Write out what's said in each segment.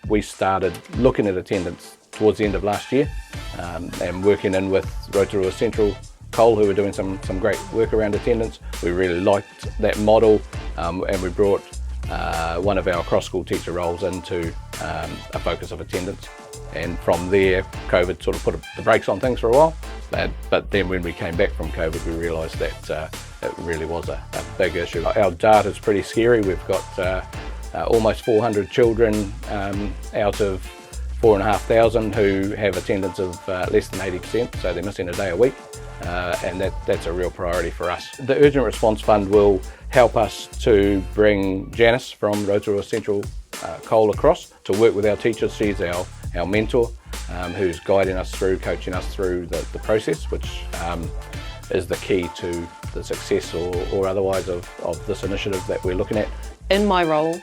We started looking at attendance towards the end of last year and working in with Rotorua Central Cole, who were doing some great work around attendance. We really liked that model and we brought one of our cross-school teacher roles into a focus of attendance. And from there, COVID sort of put the brakes on things for a while. But then when we came back from COVID, we realised that it really was a big issue. Our data is pretty scary. We've got almost 400 children out of 4,500 who have attendance of less than 80%, so they're missing a day a week. And that's a real priority for us. The Urgent Response Fund will help us to bring Janice from Rotorua Central Cole across to work with our teachers. She's our mentor who's guiding us through, coaching us through the process, which is the key to the success or otherwise of this initiative that we're looking at. In my role,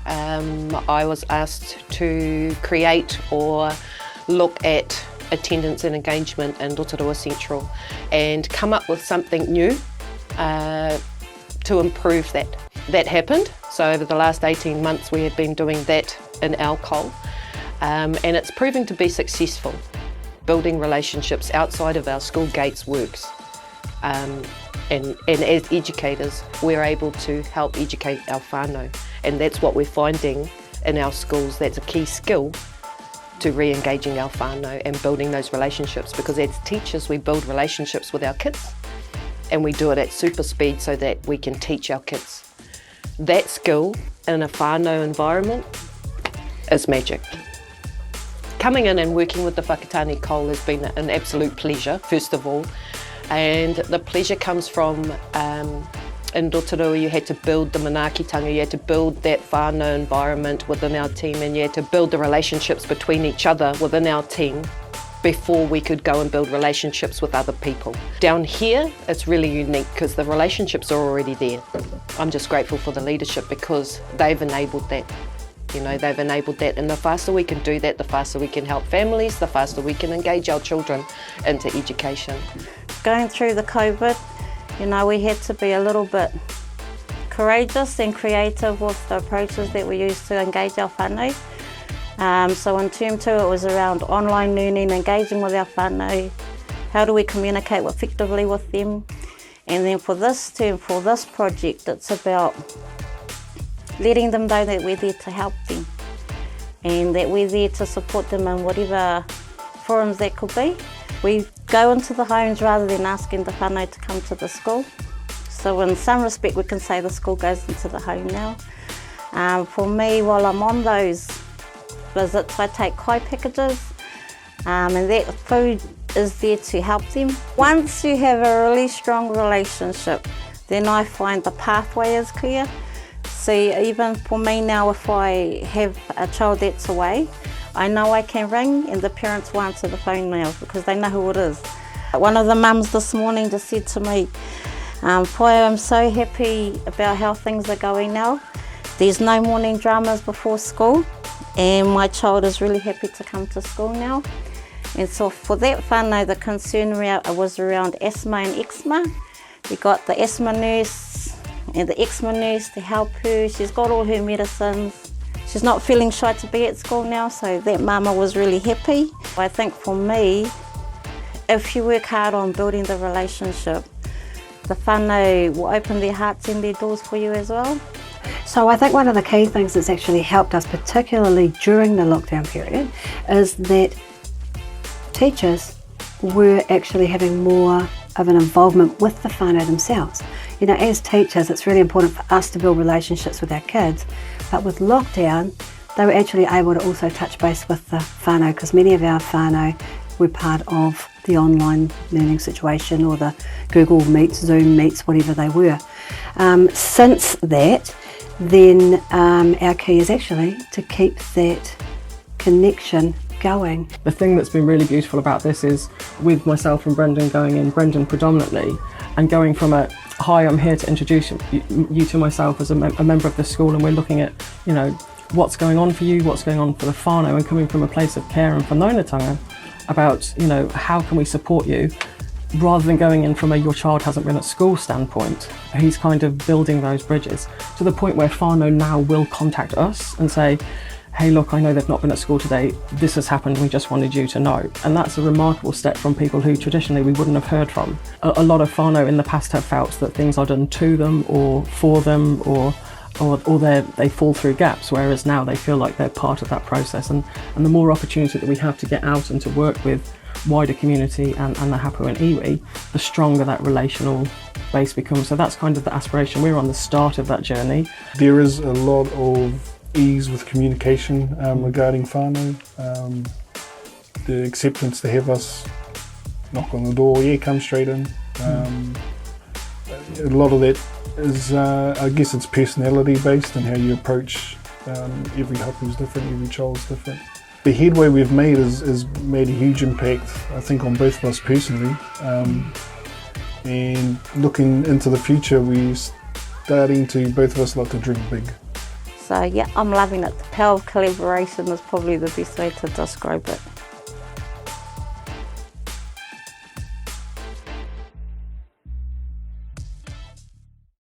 I was asked to create or look at attendance and engagement in Rotorua Central and come up with something new to improve that. That happened, so over the last 18 months we have been doing that in our Cole and it's proving to be successful. Building relationships outside of our school gates works and as educators we're able to help educate our whānau, and that's what we're finding in our schools. That's a key skill to re-engaging our whānau and building those relationships, because as teachers we build relationships with our kids and we do it at super speed so that we can teach our kids. That skill in a whānau environment is magic. Coming in and working with the Whakatāne Cole has been an absolute pleasure, first of all, and the pleasure comes from in Rotorua you had to build the manaakitanga, you had to build that whānau environment within our team, and you had to build the relationships between each other within our team before we could go and build relationships with other people. Down here it's really unique because the relationships are already there. I'm just grateful for the leadership because they've enabled that. You know, they've enabled that, and the faster we can do that, the faster we can help families, the faster we can engage our children into education. Going through the COVID, you know, we had to be a little bit courageous and creative with the approaches that we use to engage our whānau. So in term 2 it was around online learning, engaging with our whānau, how do we communicate effectively with them, and then for this term, for this project, it's about letting them know that we're there to help them and that we're there to support them in whatever forums that could be. We go into the homes rather than asking the whānau to come to the school. So in some respect we can say the school goes into the home now. For me, while I'm on those visits, I take kai packages and that food is there to help them. Once you have a really strong relationship, then I find the pathway is clear. See, even for me now, if I have a child that's away, I know I can ring and the parents will answer the phone now because they know who it is. One of the mums this morning just said to me, "Whai, I'm so happy about how things are going now. There's no morning dramas before school and my child is really happy to come to school now." And so for that whānau, the concern was around asthma and eczema. We got the asthma nurse and the eczema nurse to help her. She's got all her medicines. She's not feeling shy to be at school now, so that mama was really happy. I think for me, if you work hard on building the relationship, the whānau will open their hearts and their doors for you as well. So I think one of the key things that's actually helped us, particularly during the lockdown period, is that teachers were actually having more of an involvement with the whānau themselves. You know, as teachers, it's really important for us to build relationships with our kids, but with lockdown, they were actually able to also touch base with the whānau because many of our whānau were part of the online learning situation or the Google Meets, Zoom Meets, whatever they were. Since that, then our key is actually to keep that connection going. The thing that's been really beautiful about this is with myself and Brendan going in, Brendan predominantly, and going from a, hi, I'm here to introduce you to myself as a member of the school, and we're looking at, you know, what's going on for you, what's going on for the whānau, and coming from a place of care and whanaungatanga about, you know, how can we support you, rather than going in from a your child hasn't been at school standpoint. He's kind of building those bridges to the point where whānau now will contact us and say, hey look, I know they've not been at school today, this has happened, we just wanted you to know. And that's a remarkable step from people who traditionally we wouldn't have heard from. A lot of whānau in the past have felt that things are done to them or for them, or they fall through gaps, whereas now they feel like they're part of that process. And the more opportunity that we have to get out and to work with wider community and the hapu and iwi, the stronger that relational base becomes. So that's kind of the aspiration. We're on the start of that journey. There is a lot of ease with communication regarding whānau. The acceptance to have us knock on the door, yeah, come straight in. A lot of that is, I guess it's personality based and how you approach. Every hapu is different, every child's different. The headway we've made has made a huge impact, I think, on both of us personally. And looking into the future, we're starting to, both of us like to dream big. So yeah, I'm loving it. The power of collaboration is probably the best way to describe it.